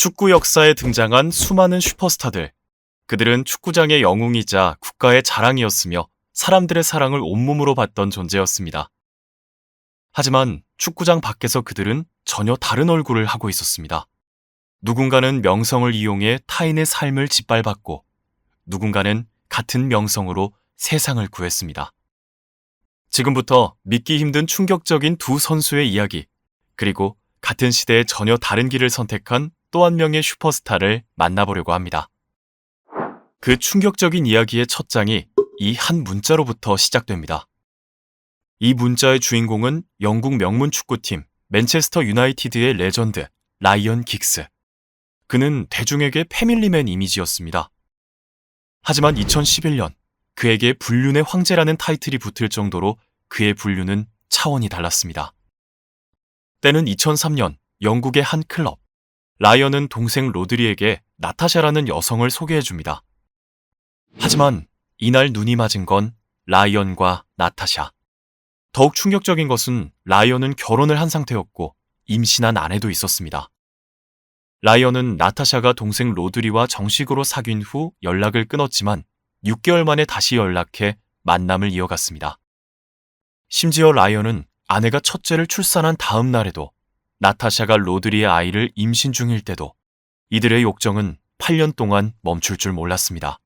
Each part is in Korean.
축구 역사에 등장한 수많은 슈퍼스타들. 그들은 축구장의 영웅이자 국가의 자랑이었으며 사람들의 사랑을 온몸으로 받던 존재였습니다. 하지만 축구장 밖에서 그들은 전혀 다른 얼굴을 하고 있었습니다. 누군가는 명성을 이용해 타인의 삶을 짓밟았고, 누군가는 같은 명성으로 세상을 구했습니다. 지금부터 믿기 힘든 충격적인 두 선수의 이야기, 그리고 같은 시대에 전혀 다른 길을 선택한 또 한 명의 슈퍼스타를 만나보려고 합니다. 그 충격적인 이야기의 첫 장이 이 한 문자로부터 시작됩니다. 이 문자의 주인공은 영국 명문 축구팀 맨체스터 유나이티드의 레전드 라이언 긱스. 그는 대중에게 패밀리맨 이미지였습니다. 하지만 2011년 그에게 불륜의 황제라는 타이틀이 붙을 정도로 그의 불륜은 차원이 달랐습니다. 때는 2003년 영국의 한 클럽. 라이언은 동생 로드리에게 나타샤라는 여성을 소개해줍니다. 하지만 이날 눈이 맞은 건 라이언과 나타샤. 더욱 충격적인 것은 라이언은 결혼을 한 상태였고 임신한 아내도 있었습니다. 라이언은 나타샤가 동생 로드리와 정식으로 사귄 후 연락을 끊었지만 6개월 만에 다시 연락해 만남을 이어갔습니다. 심지어 라이언은 아내가 첫째를 출산한 다음 날에도, 나타샤가 로드리의 아이를 임신 중일 때도 이들의 욕정은 8년 동안 멈출 줄 몰랐습니다.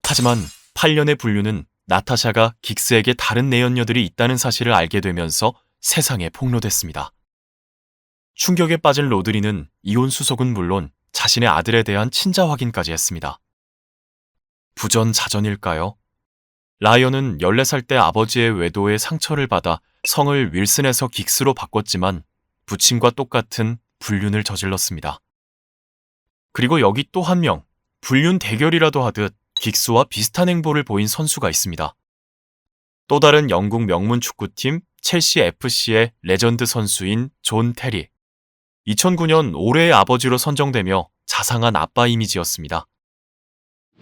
하지만 8년의 불륜은 나타샤가 긱스에게 다른 내연녀들이 있다는 사실을 알게 되면서 세상에 폭로됐습니다. 충격에 빠진 로드리는 이혼 수속은 물론 자신의 아들에 대한 친자 확인까지 했습니다. 부전자전일까요? 라이언은 14살 때 아버지의 외도에 상처를 받아 성을 윌슨에서 긱스로 바꿨지만 부친과 똑같은 불륜을 저질렀습니다. 그리고 여기 또 한 명, 불륜 대결이라도 하듯 긱스와 비슷한 행보를 보인 선수가 있습니다. 또 다른 영국 명문 축구팀 첼시 FC의 레전드 선수인 존 테리. 2009년 올해의 아버지로 선정되며 자상한 아빠 이미지였습니다.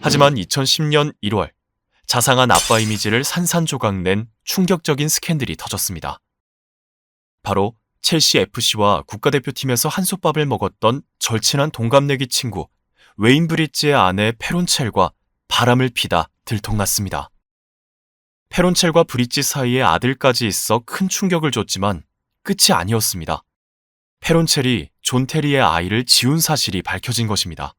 하지만 2010년 1월 자상한 아빠 이미지를 산산조각낸 충격적인 스캔들이 터졌습니다. 바로 첼시 FC와 국가대표팀에서 한솥밥을 먹었던 절친한 동갑내기 친구 웨인 브릿지의 아내 페론첼과 바람을 피다 들통났습니다. 페론첼과 브릿지 사이에 아들까지 있어 큰 충격을 줬지만 끝이 아니었습니다. 페론첼이 존 테리의 아이를 지운 사실이 밝혀진 것입니다.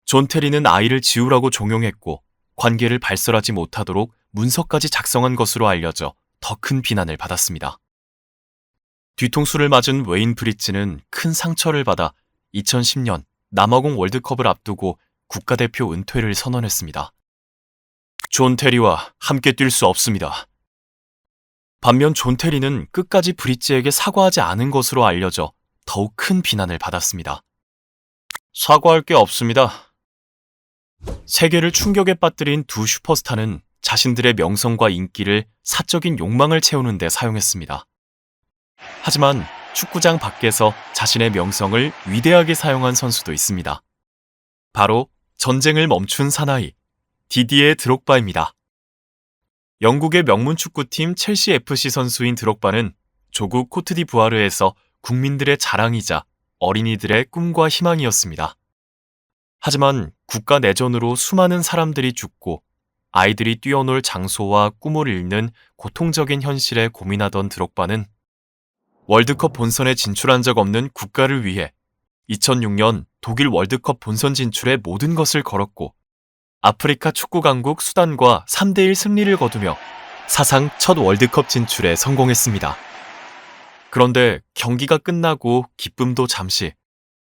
존 테리는 아이를 지우라고 종용했고 관계를 발설하지 못하도록 문서까지 작성한 것으로 알려져 더 큰 비난을 받았습니다. 뒤통수를 맞은 웨인 브릿지는 큰 상처를 받아 2010년 남아공 월드컵을 앞두고 국가대표 은퇴를 선언했습니다. 존 테리와 함께 뛸 수 없습니다. 반면 존 테리는 끝까지 브릿지에게 사과하지 않은 것으로 알려져 더욱 큰 비난을 받았습니다. 사과할 게 없습니다. 세계를 충격에 빠뜨린 두 슈퍼스타는 자신들의 명성과 인기를 사적인 욕망을 채우는 데 사용했습니다. 하지만 축구장 밖에서 자신의 명성을 위대하게 사용한 선수도 있습니다. 바로 전쟁을 멈춘 사나이, 디디에 드록바입니다. 영국의 명문 축구팀 첼시 FC 선수인 드록바는 조국 코트디부아르에서 국민들의 자랑이자 어린이들의 꿈과 희망이었습니다. 하지만 국가 내전으로 수많은 사람들이 죽고 아이들이 뛰어놀 장소와 꿈을 잃는 고통적인 현실에 고민하던 드록바는 월드컵 본선에 진출한 적 없는 국가를 위해 2006년 독일 월드컵 본선 진출에 모든 것을 걸었고 아프리카 축구 강국 수단과 3대1 승리를 거두며 사상 첫 월드컵 진출에 성공했습니다. 그런데 경기가 끝나고 기쁨도 잠시,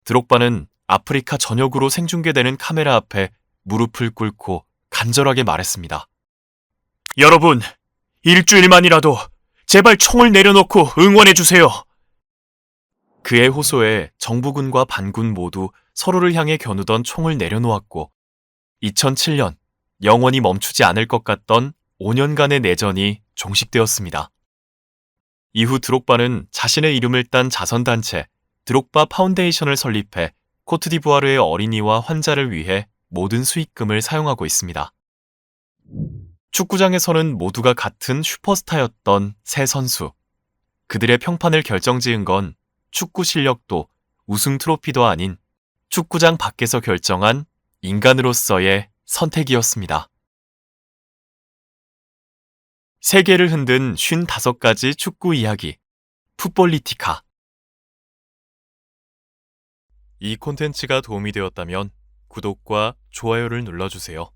드록바는 아프리카 전역으로 생중계되는 카메라 앞에 무릎을 꿇고 간절하게 말했습니다. 여러분, 일주일만이라도 제발 총을 내려놓고 응원해주세요. 그의 호소에 정부군과 반군 모두 서로를 향해 겨누던 총을 내려놓았고 2007년 영원히 멈추지 않을 것 같던 5년간의 내전이 종식되었습니다. 이후 드록바는 자신의 이름을 딴 자선단체 드록바 파운데이션을 설립해 코트디부아르의 어린이와 환자를 위해 모든 수익금을 사용하고 있습니다. 축구장에서는 모두가 같은 슈퍼스타였던 세 선수. 그들의 평판을 결정지은 건 축구 실력도 우승 트로피도 아닌 축구장 밖에서 결정한 인간으로서의 선택이었습니다. 세계를 흔든 55가지 축구 이야기, 풋볼리티카. 이 콘텐츠가 도움이 되었다면 구독과 좋아요를 눌러주세요.